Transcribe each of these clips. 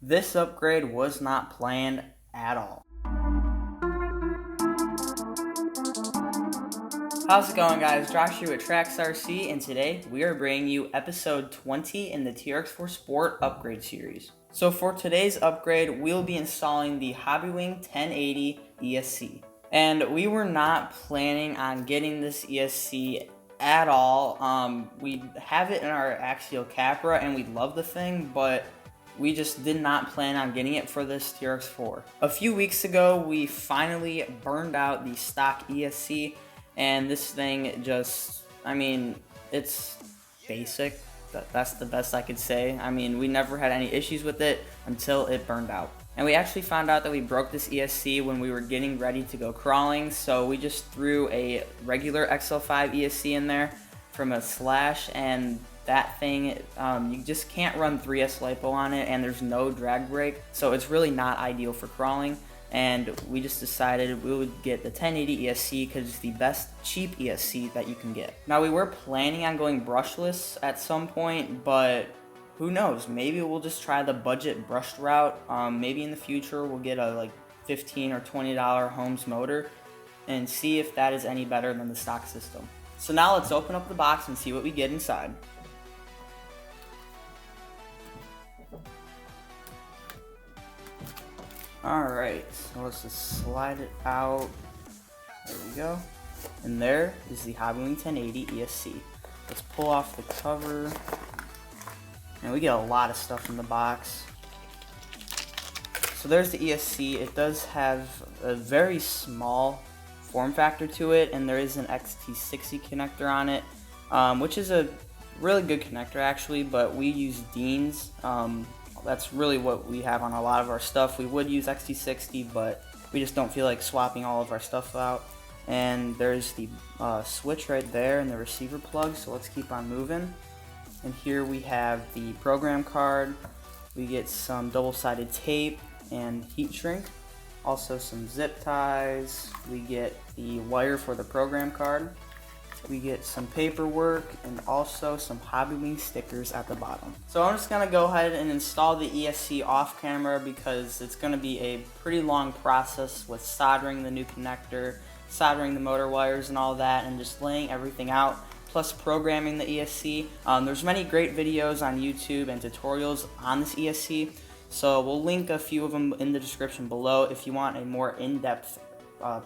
This upgrade was not planned at all. How's it going, guys? Josh here with Trax RC, and today we are bringing you episode 20 in the TRX-4 Sport upgrade series. So for today's upgrade, we'll be installing the Hobbywing 1080 ESC. And we were not planning on getting this ESC at all. We have it in our axial Capra and we love the thing, but we just did not plan on getting it for this TRX-4. A few weeks ago, we finally burned out the stock ESC, and this thing just, it's basic. That's the best I could say. We never had any issues with it until it burned out. And we actually found out that we broke this ESC when we were getting ready to go crawling, so we just threw a regular XL5 ESC in there from a Slash, and that thing, you just can't run 3S LiPo on it, and there's no drag brake, so it's really not ideal for crawling. And we just decided we would get the 1080 ESC because it's the best cheap ESC that you can get. Now, we were planning on going brushless at some point, but who knows? Maybe we'll just try the budget brushed route. Maybe in the future we'll get a $15 or $20 Holmes motor and see if that is any better than the stock system. So now let's open up the box and see what we get inside. Alright, so let's just slide it out. There we go. And there is the Hobbywing 1080 ESC. Let's pull off the cover. And we get a lot of stuff in the box. So there's the ESC. It does have a very small form factor to it, and there is an XT60 connector on it, which is a really good connector actually, but we use Dean's. That's really what we have on a lot of our stuff. We would use XT60, but we just don't feel like swapping all of our stuff out. And there's the switch right there and the receiver plug, so let's keep on moving. And here we have the program card. We get some double-sided tape and heat shrink. Also some zip ties. We get the wire for the program card. We get some paperwork and also some Hobbywing stickers at the bottom. So I'm just gonna go ahead and install the ESC off camera because it's gonna be a pretty long process with soldering the new connector, soldering the motor wires and all that, and just laying everything out, plus programming the ESC. There's many great videos on YouTube and tutorials on this ESC, so we'll link a few of them in the description below if you want a more in-depth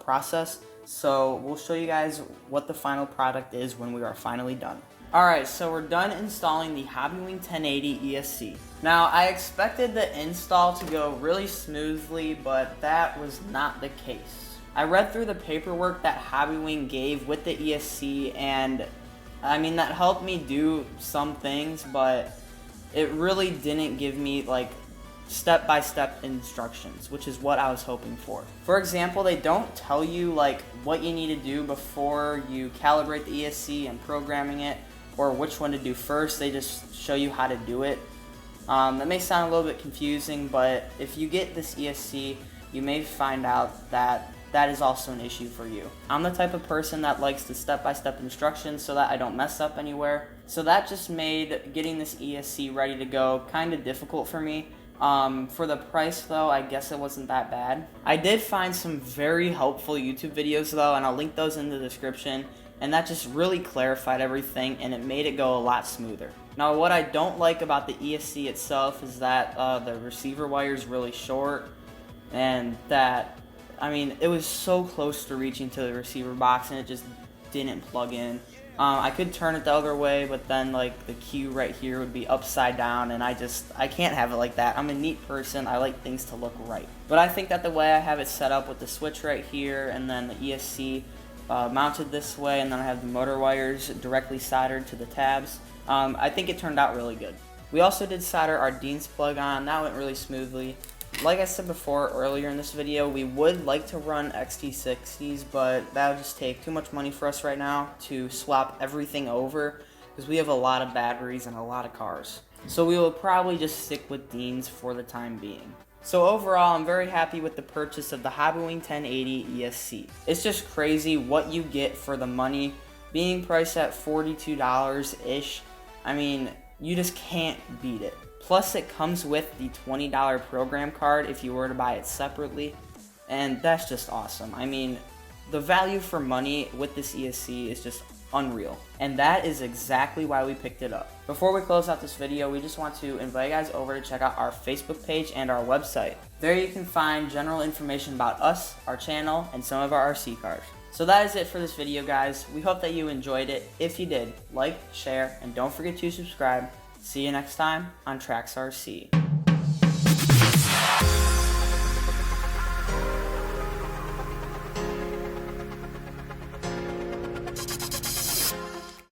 process. So we'll show you guys what the final product is when we are finally done. Alright, so we're done installing the Hobbywing 1080 ESC. Now, I expected the install to go really smoothly, but that was not the case. I read through the paperwork that Hobbywing gave with the ESC, and that helped me do some things, but it really didn't give me step-by-step instructions, which is what I was hoping for. For example, they don't tell you what you need to do before you calibrate the ESC and programming it, or which one to do first. They just show you how to do it. That may sound a little bit confusing, but if you get this ESC, you may find out that that is also an issue for you. I'm the type of person that likes the step-by-step instructions so that I don't mess up anywhere. So that just made getting this ESC ready to go kind of difficult for me. For the price though, I guess it wasn't that bad. I did find some very helpful YouTube videos though, and I'll link those in the description, and that just really clarified everything and it made it go a lot smoother. Now, what I don't like about the ESC itself is that the receiver wire is really short, and that, it was so close to reaching to the receiver box and it just didn't plug in. I could turn it the other way, but then the Q right here would be upside down, and I can't have it like that. I'm a neat person. I like things to look right. But I think that the way I have it set up with the switch right here and then the ESC mounted this way, and then I have the motor wires directly soldered to the tabs, I think it turned out really good. We also did solder our Dean's plug on. That went really smoothly. Like I said before earlier in this video, we would like to run XT60s, but that would just take too much money for us right now to swap everything over because we have a lot of batteries and a lot of cars. So we will probably just stick with Dean's for the time being. So overall, I'm very happy with the purchase of the Hobbywing 1080 ESC. It's just crazy what you get for the money. Being priced at $42-ish, I mean, you just can't beat it. Plus it comes with the $20 program card if you were to buy it separately, and that's just awesome. I mean, the value for money with this ESC is just unreal, and that is exactly why we picked it up. Before we close out this video, we just want to invite you guys over to check out our Facebook page and our website. There you can find general information about us, our channel, and some of our RC cars. So that is it for this video, guys. We hope that you enjoyed it. If you did, like, share, and don't forget to subscribe. See you next time on Trax RC.